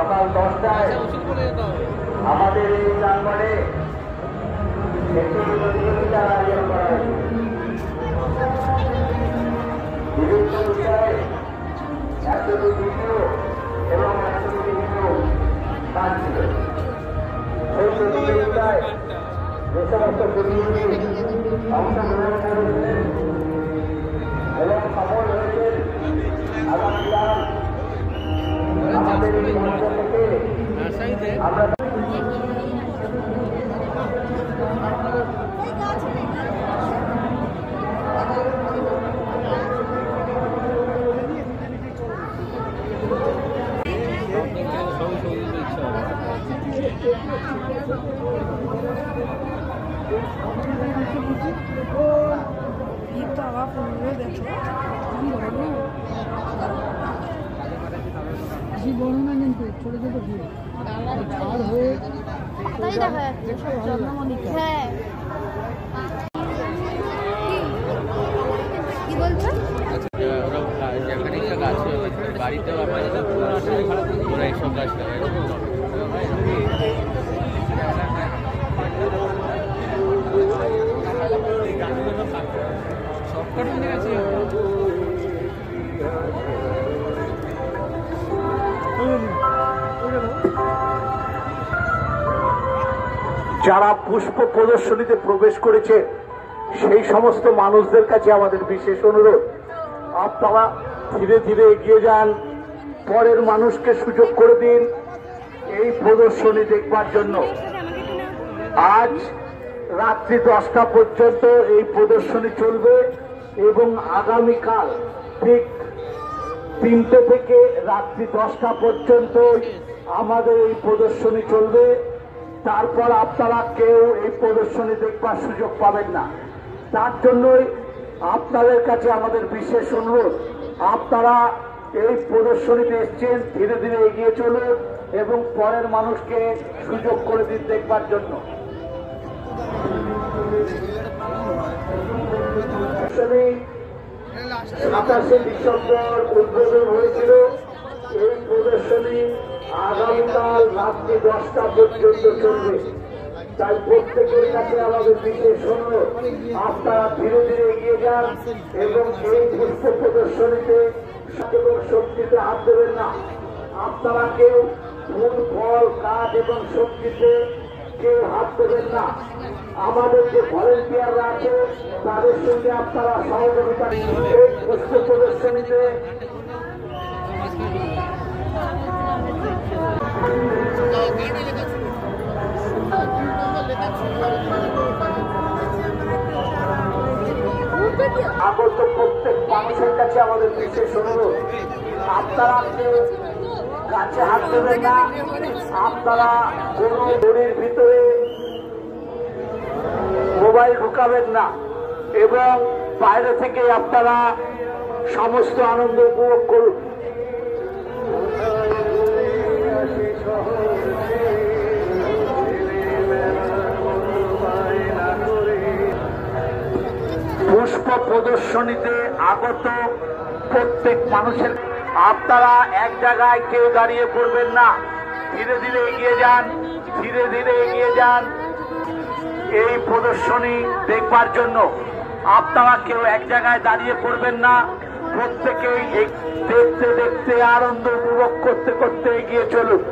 সকাল 10টায় আমাদের এই প্রাঙ্গণে একটি প্রতিযোগিতার আয়োজন করা হয়েছে। বিভিন্ন বিষয়ে 100টি ভিডিও এবং 100টি ভিডিও গান ছিল। সেই প্রতিযোগিতায় যে সমস্ত প্রতিযোগী অংশগ্রহণ করেছিলেন এবং সফল হয়েছেন, আগামীকাল আমাদের এই মঞ্চ থেকে আমরা বড় না কিন্তু ছোট ছোট ফুল ঝাড় হয়ে তাই দেখা যাচ্ছে সব চন্দ্রমল্লিকা। হ্যাঁ, কি বলছো? যেখানে গাছ বাড়িতেও ওরা এইসব গাছ লাগায়। সবকটা মিলে গেছে। যারা পুষ্প প্রদর্শনীতে প্রবেশ করেছে সেই সমস্ত মানুষদের কাছে আমাদের বিশেষ অনুরোধ, আপনারা ধীরে ধীরে এগিয়ে যান, পরের মানুষকে সুযোগ করে দিন এই প্রদর্শনী দেখবার জন্য। আজ রাত্রি 10টা পর্যন্ত এই প্রদর্শনী চলবে এবং আগামীকাল ঠিক 3টে থেকে রাত্রি 10টা পর্যন্ত আমাদের এই প্রদর্শনী চলবে। তারপর আপনারা কেউ এই প্রদর্শনী দেখবার সুযোগ পাবেন না। তার জন্যই আপনাদের কাছে আমাদের বিশেষ অনুরোধ, আপনারা এই প্রদর্শনীতে এসছেন, ধীরে ধীরে এগিয়ে চলুন এবং পরের মানুষকে সুযোগ করে দিন দেখবার জন্য। 27শে ডিসেম্বর উদ্বোধন হয়েছিল। এই প্রদর্শনী আগামীকাল রাত্রি 10টা পর্যন্ত চলবে। তাই প্রত্যেকের কাছে আমাদের বিশেষ অনুরোধ, আপনারা ধীরে ধীরে এগিয়ে যান এবং এই পুষ্প প্রদর্শনীতে এবং সবজিতে হাত দেবেন না। আপনারা কেউ ফুল, ফল, কাঠ এবং সবজিতে কেউ হাত দেবেন না। আমাদের যে ভলেন্টিয়াররা আছে তাদের সঙ্গে আপনারা সহযোগিতা এই পুষ্প প্রদর্শনীতে আগত প্রত্যেক মানুষের কাছে আমাদের বিশেষ অনুরোধ, আপনারা গাছে হাত দেবেন না, আপনারা কোন দড়ির ভিতরে মোবাইল ঢুকাবেন না এবং বাইরে থেকে আপনারা সমস্ত আনন্দ উপভোগ করুন। পুষ্প প্রদর্শনীতে আগত প্রত্যেক মানুষের, আপনারা এক জায়গায় কেউ দাঁড়িয়ে পড়বেন না, ধীরে ধীরে এগিয়ে যান, ধীরে ধীরে এগিয়ে যান এই প্রদর্শনী দেখবার জন্য। আপনারা কেউ এক জায়গায় দাঁড়িয়ে পড়বেন না, প্রত্যেকেই দেখতে দেখতে আনন্দ উপভোগ করতে করতে এগিয়ে চলুন।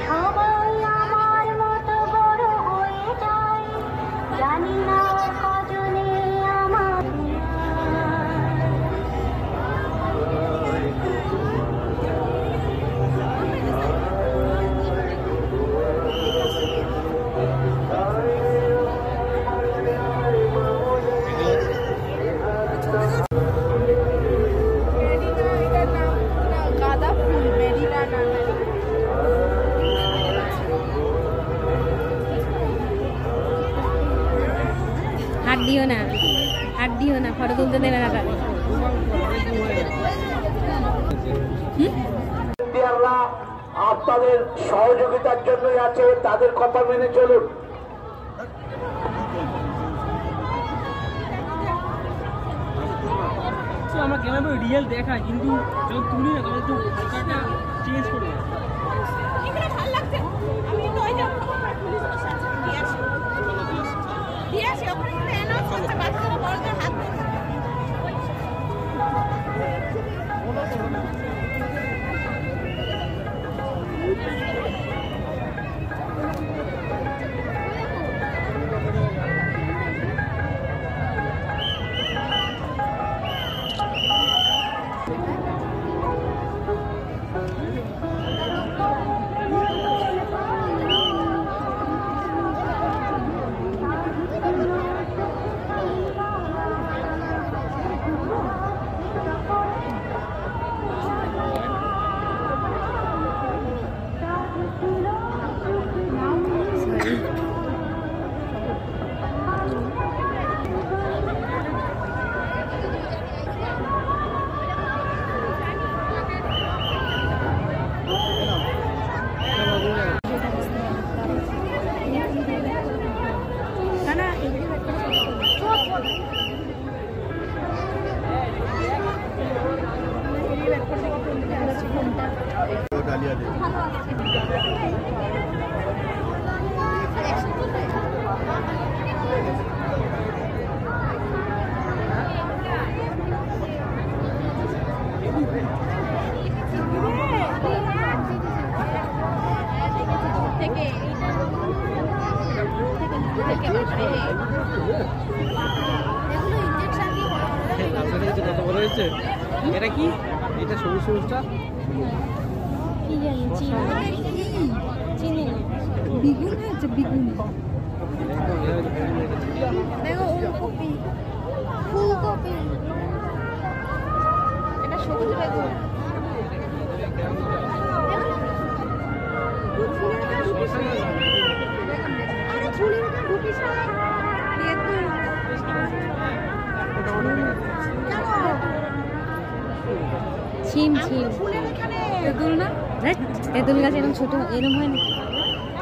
সবাই আমার মতো বড় হয়ে হাত দিও না, হাত দিও না, ফটো তুলতে দেবে না তাদের। আপনাদের সহযোগিতার জন্যই আছে, তাদের কথা মেনে চলুন। আমার ক্যামেরা রিয়েল দেখায়, কিন্তু যখন তুলি না তখন একটু হালকাটা চেঞ্জ করে দেয়। এটা কি? এটা সবুজ সবুজটা কি জানি, চিনি না। বেগুন হয়েছে, বেগুন। দেখো ওলকপি, ফুলকপি, এটা সবুজ বেগুন। আরে ঝুলির ভিতরে ঢুকিস না। ছিম ছিম, তেঁতুল না? তেঁতুল গাছ এরকম ছোট, এরকম হয় না,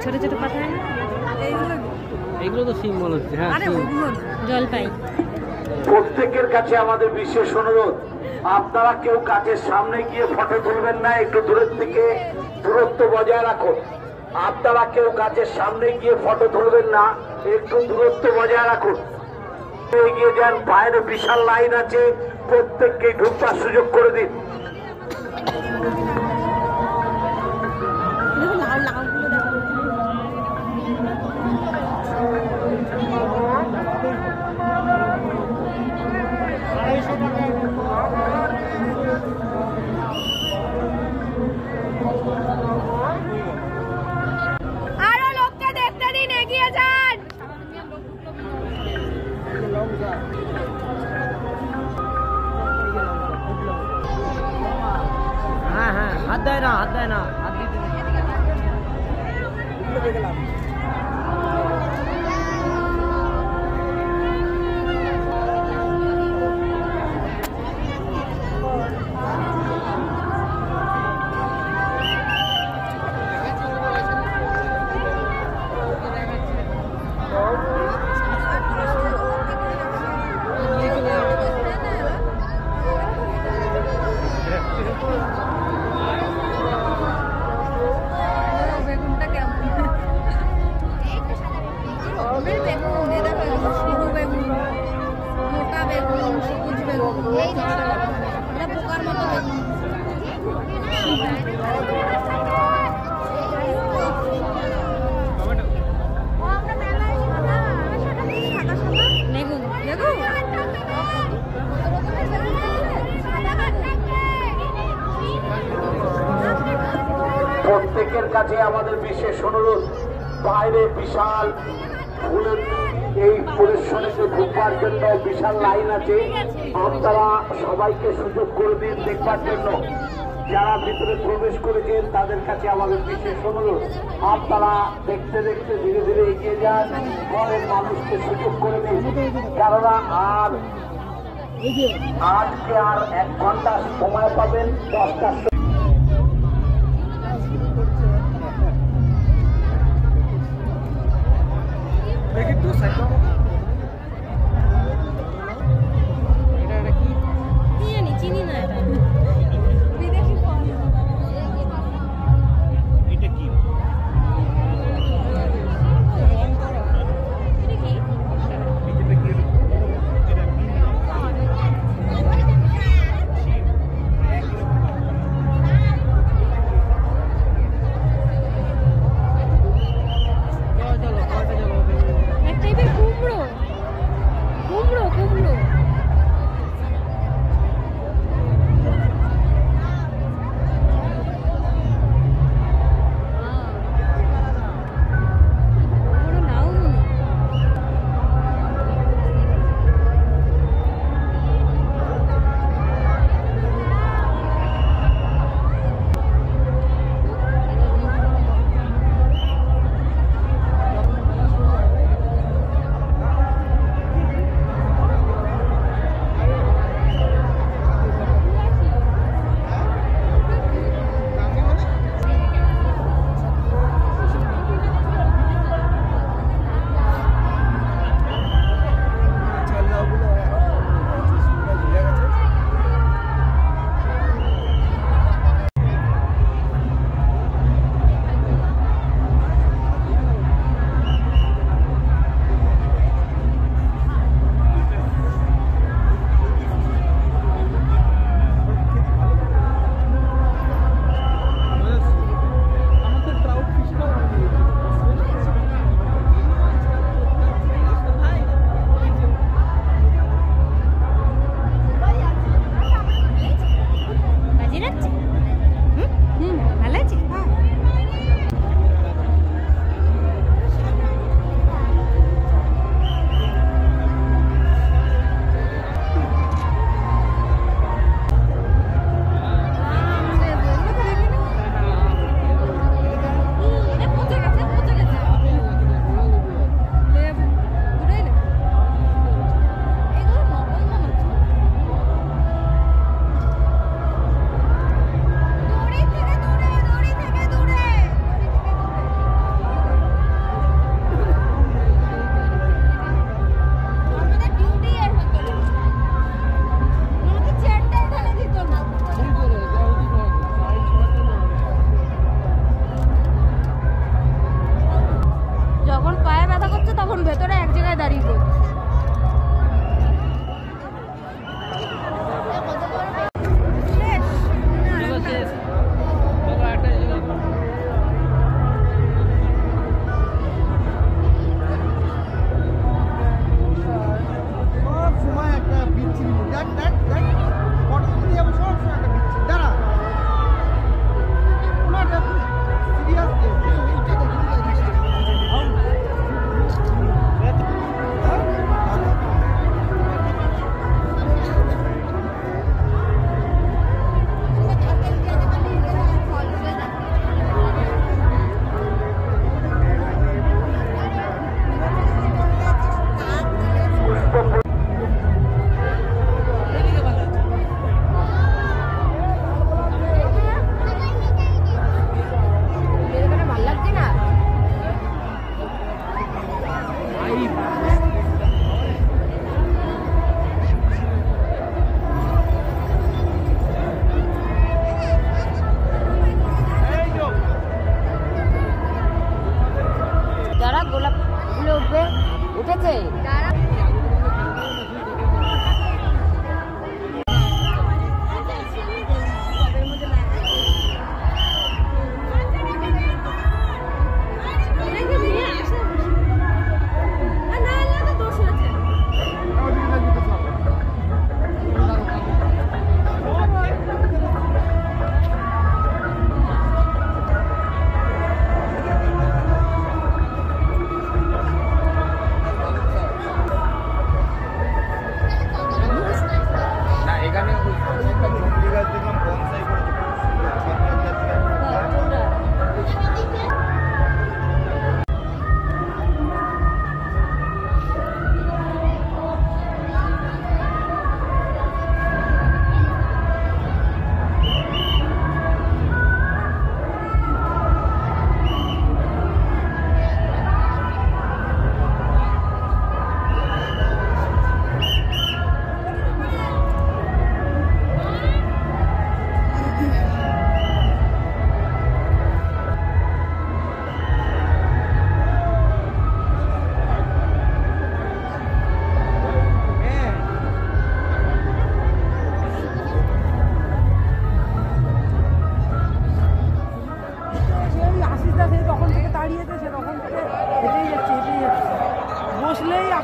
ছোট ছোট পাতা হয় না? এগুলো তো সিম মনে হচ্ছে। হ্যাঁ, জলপাই। প্রত্যেকের কাছে আমাদের বিশেষ অনুরোধ, আপনারা কেউ কাছের সামনে গিয়ে ফটো তুলবেন না, একটু দূরের থেকে দূরত্ব বজায় রাখুন। আপনারা কেউ কাছের সামনে গিয়ে ফটো তুলবেন না, একটু দূরত্ব বজায় রাখুন। এগিয়ে যান, বাইরে বিশাল লাইন আছে, প্রত্যেককে ঢুকবার সুযোগ করে দিন। আরো লোককে দেখতে দিন, এগিয়ে যান। হ্যাঁ হ্যাঁ, হাত দেয় না, হাত দেয় না, হাত দিতে বেগুনটা কেমন? বেগুন, এ দেখো, সরু বেগুন, মোটা বেগুন, সবুজ বেগুন, এটা পোকার মতো বেগুন। বেগুন বেগুন প্রত্যেকের কাছে আমাদের বিশেষ অনুরোধ, বাইরে বিশাল ফুলের এই প্রদর্শনীতে ঢুকবার জন্য বিশাল লাইন আছে, আপনারা সবাইকে সুযোগ করে দিন দেখবার জন্য। যারা ভিতরে প্রবেশ করেছেন তাদের কাছে আমাদের বিশেষ অনুরোধ, আপনারা দেখতে দেখতে ধীরে ধীরে এগিয়ে যান, পরের মানুষকে সুযোগ করে দিন। কেননা আজকে আর 1 ঘন্টা সময় পাবেন, 10টার চিনি না এটা বিদেশি ফল। এটা কি? এক টাইপের কুমড়ো কুমড়ো কুমড়ো।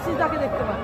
আশিস দাকে দেখতে পাচ্ছি।